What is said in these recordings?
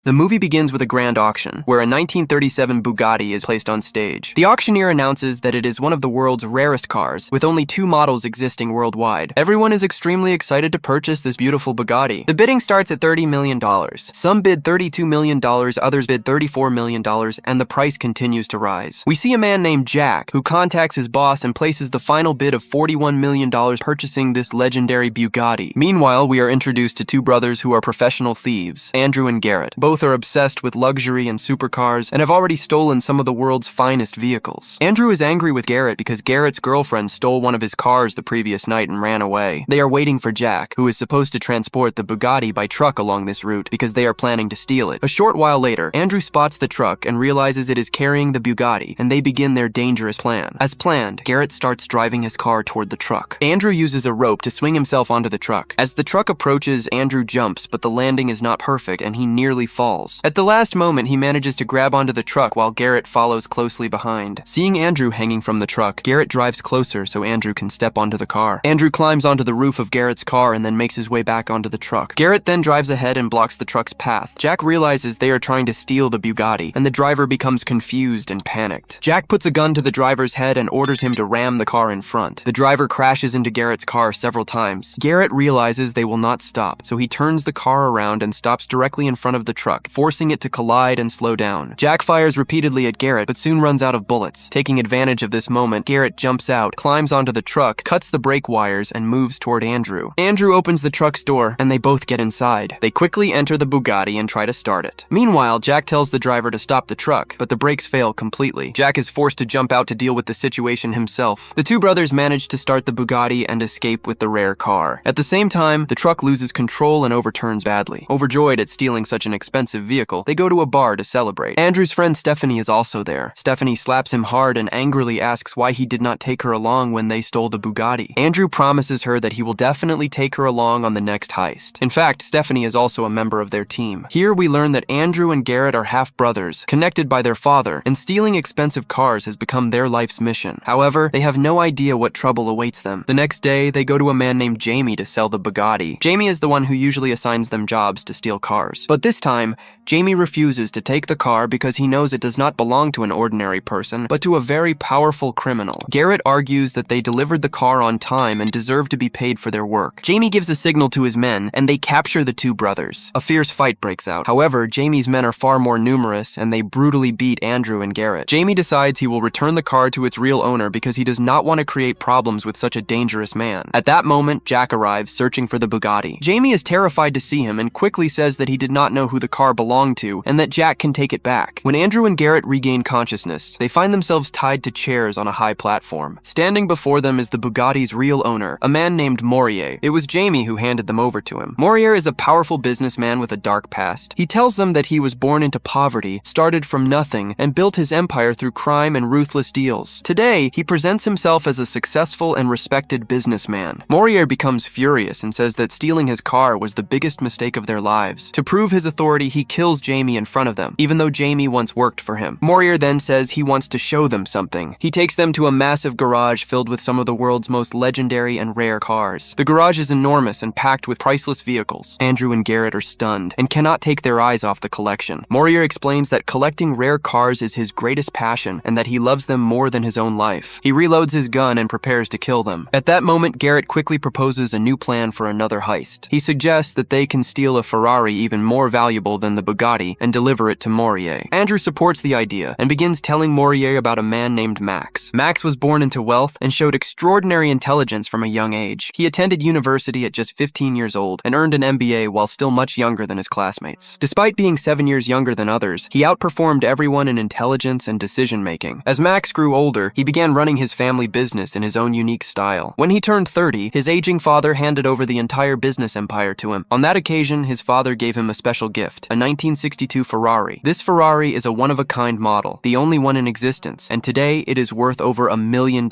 The movie begins with a grand auction, where a 1937 Bugatti is placed on stage. The auctioneer announces that it is one of the world's rarest cars, with only 2 models existing worldwide. Everyone is extremely excited to purchase this beautiful Bugatti. The bidding starts at $30 million. Some bid $32 million, others bid $34 million, and the price continues to rise. We see a man named Jack, who contacts his boss and places the final bid of $41 million purchasing this legendary Bugatti. Meanwhile, we are introduced to 2 brothers who are professional thieves, Andrew and Garrett. Both are obsessed with luxury and supercars and have already stolen some of the world's finest vehicles. Andrew is angry with Garrett because Garrett's girlfriend stole one of his cars the previous night and ran away. They are waiting for Jack, who is supposed to transport the Bugatti by truck along this route because they are planning to steal it. A short while later, Andrew spots the truck and realizes it is carrying the Bugatti, and they begin their dangerous plan. As planned, Garrett starts driving his car toward the truck. Andrew uses a rope to swing himself onto the truck. As the truck approaches, Andrew jumps, but the landing is not perfect and he nearly falls. At the last moment, he manages to grab onto the truck while Garrett follows closely behind. Seeing Andrew hanging from the truck, Garrett drives closer so Andrew can step onto the car. Andrew climbs onto the roof of Garrett's car and then makes his way back onto the truck. Garrett then drives ahead and blocks the truck's path. Jack realizes they are trying to steal the Bugatti, and the driver becomes confused and panicked. Jack puts a gun to the driver's head and orders him to ram the car in front. The driver crashes into Garrett's car several times. Garrett realizes they will not stop, so he turns the car around and stops directly in front of the truck, forcing it to collide and slow down. Jack fires repeatedly at Garrett, but soon runs out of bullets. Taking advantage of this moment, Garrett jumps out, climbs onto the truck, cuts the brake wires, and moves toward Andrew. Andrew opens the truck's door, and they both get inside. They quickly enter the Bugatti and try to start it. Meanwhile, Jack tells the driver to stop the truck, but the brakes fail completely. Jack is forced to jump out to deal with the situation himself. The 2 brothers manage to start the Bugatti and escape with the rare car. At the same time, the truck loses control and overturns badly. Overjoyed at stealing such an expensive vehicle, they go to a bar to celebrate. Andrew's friend Stephanie is also there. Stephanie slaps him hard and angrily asks why he did not take her along when they stole the Bugatti. Andrew promises her that he will definitely take her along on the next heist. In fact, Stephanie is also a member of their team. Here we learn that Andrew and Garrett are half-brothers, connected by their father, and stealing expensive cars has become their life's mission. However, they have no idea what trouble awaits them. The next day, they go to a man named Jamie to sell the Bugatti. Jamie is the one who usually assigns them jobs to steal cars. But this time, Jamie refuses to take the car because he knows it does not belong to an ordinary person, but to a very powerful criminal. Garrett argues that they delivered the car on time and deserve to be paid for their work. Jamie gives a signal to his men, and they capture the 2 brothers. A fierce fight breaks out. However, Jamie's men are far more numerous, and they brutally beat Andrew and Garrett. Jamie decides he will return the car to its real owner because he does not want to create problems with such a dangerous man. At that moment, Jack arrives, searching for the Bugatti. Jamie is terrified to see him and quickly says that he did not know who the car belonged to, and that Jack can take it back. When Andrew and Garrett regain consciousness, they find themselves tied to chairs on a high platform. Standing before them is the Bugatti's real owner, a man named Morier. It was Jamie who handed them over to him. Morier is a powerful businessman with a dark past. He tells them that he was born into poverty, started from nothing, and built his empire through crime and ruthless deals. Today, he presents himself as a successful and respected businessman. Morier becomes furious and says that stealing his car was the biggest mistake of their lives. To prove his authority, he kills Jamie in front of them, even though Jamie once worked for him. Morier then says he wants to show them something. He takes them to a massive garage filled with some of the world's most legendary and rare cars. The garage is enormous and packed with priceless vehicles. Andrew and Garrett are stunned and cannot take their eyes off the collection. Morier explains that collecting rare cars is his greatest passion and that he loves them more than his own life. He reloads his gun and prepares to kill them. At that moment, Garrett quickly proposes a new plan for another heist. He suggests that they can steal a Ferrari even more valuable than the Bugatti and deliver it to Morier. Andrew supports the idea and begins telling Morier about a man named Max. Max was born into wealth and showed extraordinary intelligence from a young age. He attended university at just 15 years old and earned an MBA while still much younger than his classmates. Despite being 7 years younger than others, he outperformed everyone in intelligence and decision-making. As Max grew older, he began running his family business in his own unique style. When he turned 30, his aging father handed over the entire business empire to him. On that occasion, his father gave him a special gift, a 1962 Ferrari. This Ferrari is a one-of-a-kind model, the only one in existence, and today it is worth over $1 million.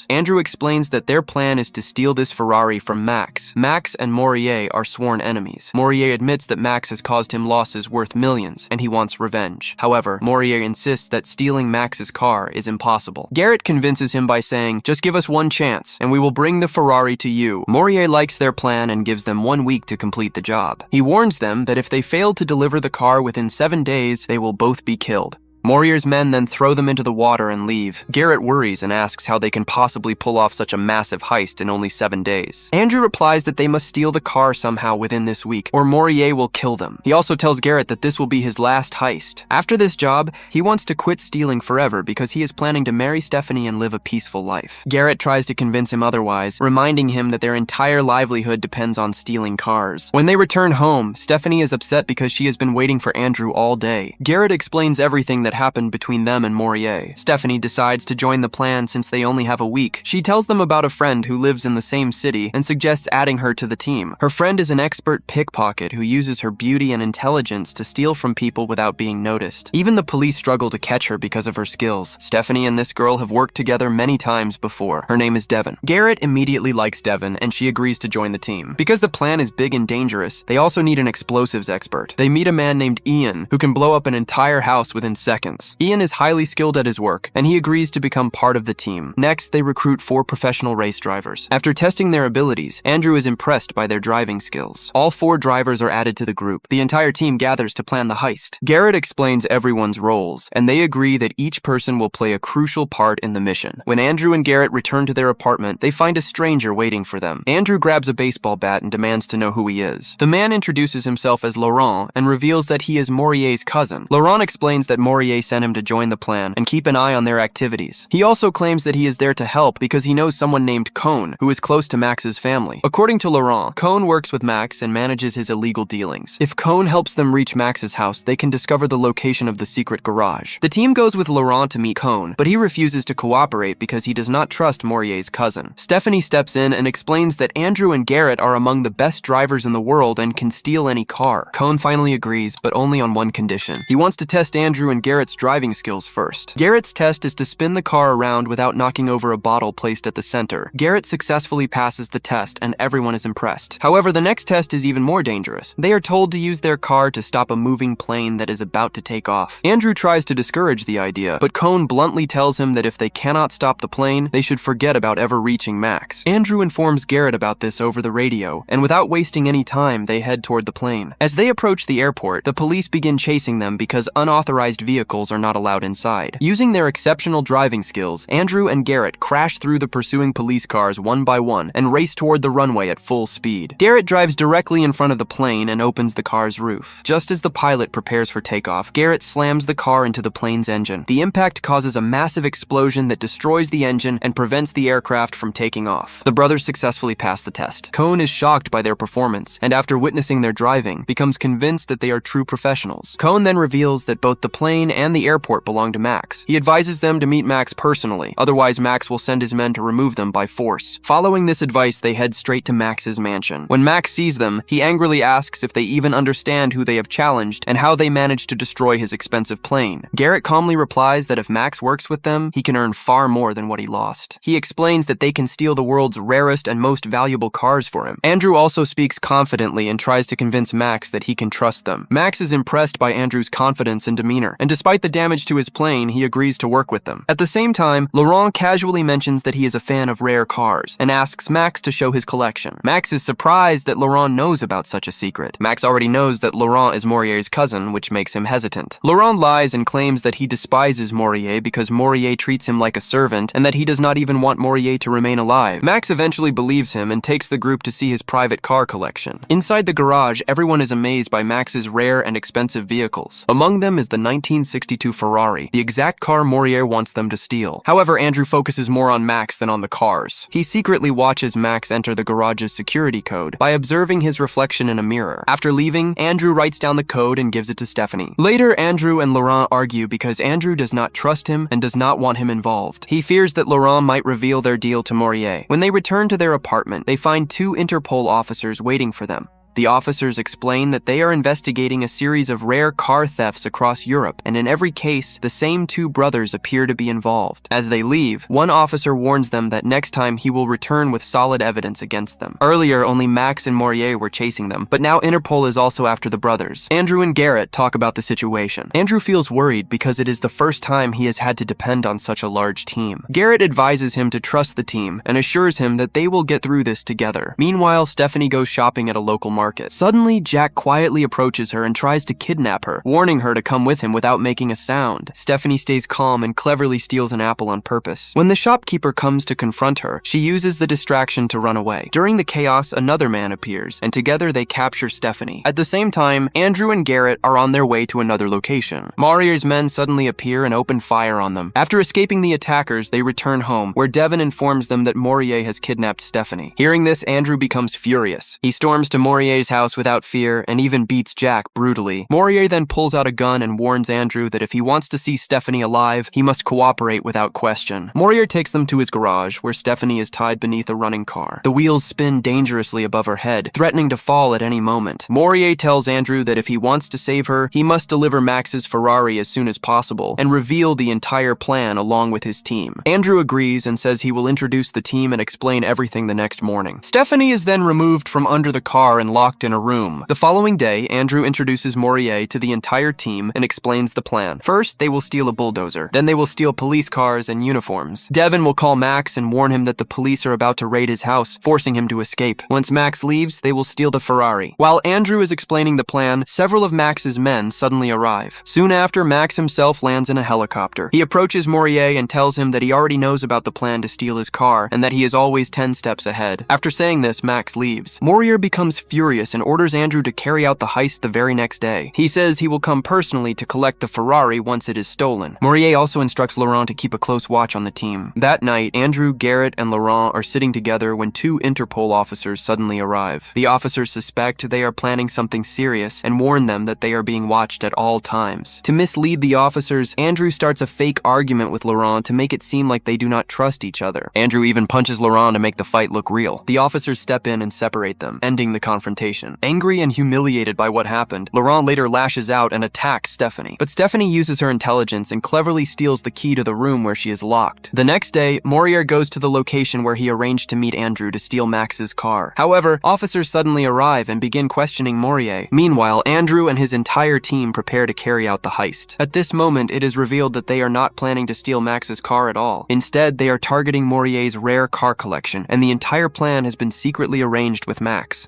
Andrew explains that their plan is to steal this Ferrari from Max. Max and Morier are sworn enemies. Morier admits that Max has caused him losses worth millions, and he wants revenge. However, Morier insists that stealing Max's car is impossible. Garrett convinces him by saying, "Just give us one chance, and we will bring the Ferrari to you." Morier likes their plan and gives them 1 week to complete the job. He warns them that if they fail to deliver the the car within 7 days, they will both be killed. Moriar's men then throw them into the water and leave. Garrett worries and asks how they can possibly pull off such a massive heist in only 7 days. Andrew replies that they must steal the car somehow within this week, or Morier will kill them. He also tells Garrett that this will be his last heist. After this job, he wants to quit stealing forever because he is planning to marry Stephanie and live a peaceful life. Garrett tries to convince him otherwise, reminding him that their entire livelihood depends on stealing cars. When they return home, Stephanie is upset because she has been waiting for Andrew all day. Garrett explains everything that happened between them and Morier. Stephanie decides to join the plan since they only have a week. She tells them about a friend who lives in the same city and suggests adding her to the team. Her friend is an expert pickpocket who uses her beauty and intelligence to steal from people without being noticed. Even the police struggle to catch her because of her skills. Stephanie and this girl have worked together many times before. Her name is Devon. Garrett immediately likes Devon and she agrees to join the team. Because the plan is big and dangerous, they also need an explosives expert. They meet a man named Ian who can blow up an entire house within seconds. Ian is highly skilled at his work, and he agrees to become part of the team. Next, they recruit 4 professional race drivers. After testing their abilities, Andrew is impressed by their driving skills. All 4 drivers are added to the group. The entire team gathers to plan the heist. Garrett explains everyone's roles, and they agree that each person will play a crucial part in the mission. When Andrew and Garrett return to their apartment, they find a stranger waiting for them. Andrew grabs a baseball bat and demands to know who he is. The man introduces himself as Laurent and reveals that he is Morier's cousin. Laurent explains that Morier sent him to join the plan and keep an eye on their activities. He also claims that he is there to help because he knows someone named Cone, who is close to Max's family. According to Laurent, Cone works with Max and manages his illegal dealings. If Cone helps them reach Max's house, they can discover the location of the secret garage. The team goes with Laurent to meet Cone, but he refuses to cooperate because he does not trust Morier's cousin. Stephanie steps in and explains that Andrew and Garrett are among the best drivers in the world and can steal any car. Cone finally agrees, but only on one condition. He wants to test Andrew and Garrett's driving skills first. Garrett's test is to spin the car around without knocking over a bottle placed at the center. Garrett successfully passes the test and everyone is impressed. However, the next test is even more dangerous. They are told to use their car to stop a moving plane that is about to take off. Andrew tries to discourage the idea, but Cone bluntly tells him that if they cannot stop the plane, they should forget about ever reaching Max. Andrew informs Garrett about this over the radio, and without wasting any time, they head toward the plane. As they approach the airport, the police begin chasing them because unauthorized vehicles are not allowed inside. Using their exceptional driving skills, Andrew and Garrett crash through the pursuing police cars one by one and race toward the runway at full speed. Garrett drives directly in front of the plane and opens the car's roof. Just as the pilot prepares for takeoff, Garrett slams the car into the plane's engine. The impact causes a massive explosion that destroys the engine and prevents the aircraft from taking off. The brothers successfully pass the test. Cone is shocked by their performance, and after witnessing their driving, becomes convinced that they are true professionals. Cone then reveals that both the plane and the airport belong to Max. He advises them to meet Max personally, otherwise Max will send his men to remove them by force. Following this advice, they head straight to Max's mansion. When Max sees them, he angrily asks if they even understand who they have challenged and how they managed to destroy his expensive plane. Garrett calmly replies that if Max works with them, he can earn far more than what he lost. He explains that they can steal the world's rarest and most valuable cars for him. Andrew also speaks confidently and tries to convince Max that he can trust them. Max is impressed by Andrew's confidence and demeanor, and despite the damage to his plane, he agrees to work with them. At the same time, Laurent casually mentions that he is a fan of rare cars and asks Max to show his collection. Max is surprised that Laurent knows about such a secret. Max already knows that Laurent is Morier's cousin, which makes him hesitant. Laurent lies and claims that he despises Morier because Morier treats him like a servant and that he does not even want Morier to remain alive. Max eventually believes him and takes the group to see his private car collection. Inside the garage, everyone is amazed by Max's rare and expensive vehicles. Among them is the 1962 Ferrari, the exact car Morier wants them to steal. However, Andrew focuses more on Max than on the cars. He secretly watches Max enter the garage's security code by observing his reflection in a mirror. After leaving, Andrew writes down the code and gives it to Stephanie. Later, Andrew and Laurent argue because Andrew does not trust him and does not want him involved. He fears that Laurent might reveal their deal to Morier. When they return to their apartment, they find 2 Interpol officers waiting for them. The officers explain that they are investigating a series of rare car thefts across Europe, and in every case, the same 2 brothers appear to be involved. As they leave, one officer warns them that next time he will return with solid evidence against them. Earlier, only Max and Morier were chasing them, but now Interpol is also after the brothers. Andrew and Garrett talk about the situation. Andrew feels worried because it is the first time he has had to depend on such a large team. Garrett advises him to trust the team and assures him that they will get through this together. Meanwhile, Stephanie goes shopping at a local market. Suddenly, Jack quietly approaches her and tries to kidnap her, warning her to come with him without making a sound. Stephanie stays calm and cleverly steals an apple on purpose. When the shopkeeper comes to confront her, she uses the distraction to run away. During the chaos, another man appears, and together they capture Stephanie. At the same time, Andrew and Garrett are on their way to another location. Maurier's men suddenly appear and open fire on them. After escaping the attackers, they return home, where Devon informs them that Maurier has kidnapped Stephanie. Hearing this, Andrew becomes furious. He storms to Maurier's house without fear and even beats Jack brutally. Maurier then pulls out a gun and warns Andrew that if he wants to see Stephanie alive, he must cooperate without question. Maurier takes them to his garage, where Stephanie is tied beneath a running car. The wheels spin dangerously above her head, threatening to fall at any moment. Maurier tells Andrew that if he wants to save her, he must deliver Max's Ferrari as soon as possible and reveal the entire plan along with his team. Andrew agrees and says he will introduce the team and explain everything the next morning. Stephanie is then removed from under the car and locked in a room. The following day, Andrew introduces Maurier to the entire team and explains the plan. First, they will steal a bulldozer. Then they will steal police cars and uniforms. Devon will call Max and warn him that the police are about to raid his house, forcing him to escape. Once Max leaves, they will steal the Ferrari. While Andrew is explaining the plan, several of Max's men suddenly arrive. Soon after, Max himself lands in a helicopter. He approaches Maurier and tells him that he already knows about the plan to steal his car and that he is always 10 steps ahead. After saying this, Max leaves. Maurier becomes furious and orders Andrew to carry out the heist the very next day. He says he will come personally to collect the Ferrari once it is stolen. Maurier also instructs Laurent to keep a close watch on the team. That night, Andrew, Garrett, and Laurent are sitting together when two Interpol officers suddenly arrive. The officers suspect they are planning something serious and warn them that they are being watched at all times. To mislead the officers, Andrew starts a fake argument with Laurent to make it seem like they do not trust each other. Andrew even punches Laurent to make the fight look real. The officers step in and separate them, ending the confrontation. Angry and humiliated by what happened, Laurent later lashes out and attacks Stephanie. But Stephanie uses her intelligence and cleverly steals the key to the room where she is locked. The next day, Maurier goes to the location where he arranged to meet Andrew to steal Max's car. However, officers suddenly arrive and begin questioning Maurier. Meanwhile, Andrew and his entire team prepare to carry out the heist. At this moment, it is revealed that they are not planning to steal Max's car at all. Instead, they are targeting Maurier's rare car collection, and the entire plan has been secretly arranged with Max.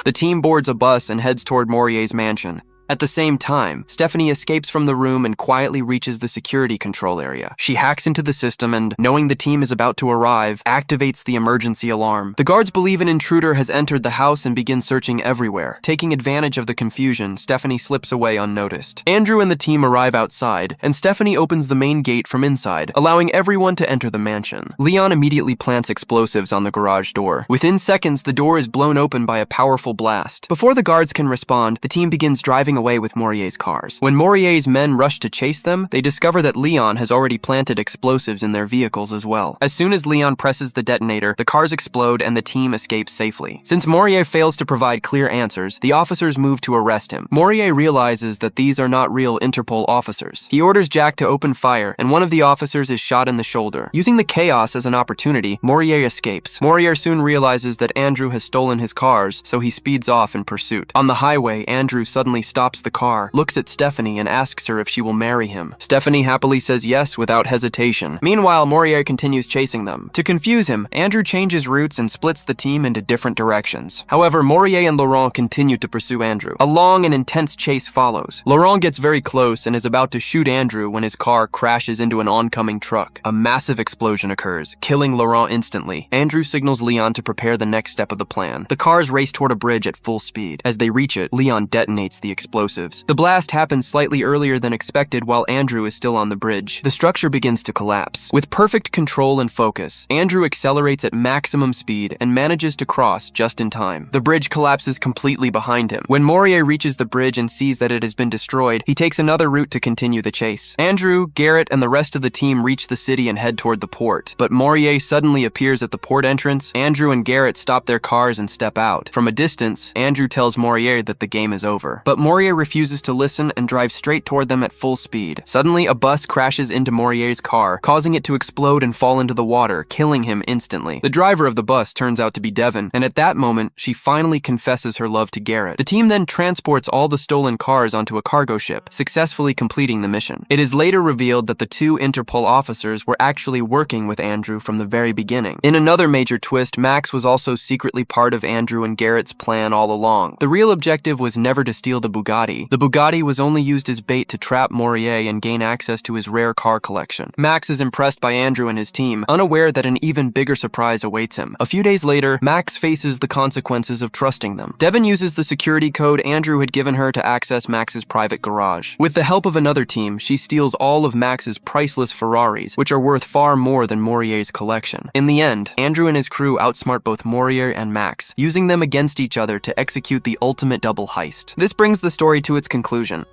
The team boards a bus and heads toward Maurier's mansion. At the same time, Stephanie escapes from the room and quietly reaches the security control area. She hacks into the system and, knowing the team is about to arrive, activates the emergency alarm. The guards believe an intruder has entered the house and begin searching everywhere. Taking advantage of the confusion, Stephanie slips away unnoticed. Andrew and the team arrive outside, and Stephanie opens the main gate from inside, allowing everyone to enter the mansion. Leon immediately plants explosives on the garage door. Within seconds, the door is blown open by a powerful blast. Before the guards can respond, the team begins driving away with Maurier's cars. When Maurier's men rush to chase them, they discover that Leon has already planted explosives in their vehicles as well. As soon as Leon presses the detonator, the cars explode and the team escapes safely. Since Maurier fails to provide clear answers, the officers move to arrest him. Maurier realizes that these are not real Interpol officers. He orders Jack to open fire, and one of the officers is shot in the shoulder. Using the chaos as an opportunity, Maurier escapes. Maurier soon realizes that Andrew has stolen his cars, so he speeds off in pursuit. On the highway, Andrew suddenly stops the car, looks at Stephanie, and asks her if she will marry him. Stephanie happily says yes without hesitation. Meanwhile, Maurier continues chasing them. To confuse him, Andrew changes routes and splits the team into different directions. However, Maurier and Laurent continue to pursue Andrew. A long and intense chase follows. Laurent gets very close and is about to shoot Andrew when his car crashes into an oncoming truck. A massive explosion occurs, killing Laurent instantly. Andrew signals Leon to prepare the next step of the plan. The cars race toward a bridge at full speed. As they reach it, Leon detonates the explosives. The blast happens slightly earlier than expected while Andrew is still on the bridge. The structure begins to collapse. With perfect control and focus, Andrew accelerates at maximum speed and manages to cross just in time. The bridge collapses completely behind him. When Maurier reaches the bridge and sees that it has been destroyed, he takes another route to continue the chase. Andrew, Garrett, and the rest of the team reach the city and head toward the port. But Maurier suddenly appears at the port entrance. Andrew and Garrett stop their cars and step out. From a distance, Andrew tells Maurier that the game is over. But Maurier Morier refuses to listen and drives straight toward them at full speed. Suddenly, a bus crashes into Morier's car, causing it to explode and fall into the water, killing him instantly. The driver of the bus turns out to be Devon, and at that moment, she finally confesses her love to Garrett. The team then transports all the stolen cars onto a cargo ship, successfully completing the mission. It is later revealed that the two Interpol officers were actually working with Andrew from the very beginning. In another major twist, Max was also secretly part of Andrew and Garrett's plan all along. The real objective was never to steal the Bugatti. The Bugatti was only used as bait to trap Morier and gain access to his rare car collection. Max is impressed by Andrew and his team, unaware that an even bigger surprise awaits him. A few days later, Max faces the consequences of trusting them. Devon uses the security code Andrew had given her to access Max's private garage. With the help of another team, she steals all of Max's priceless Ferraris, which are worth far more than Morier's collection. In the end, Andrew and his crew outsmart both Morier and Max, using them against each other to execute the ultimate double heist. This brings the story to its conclusion.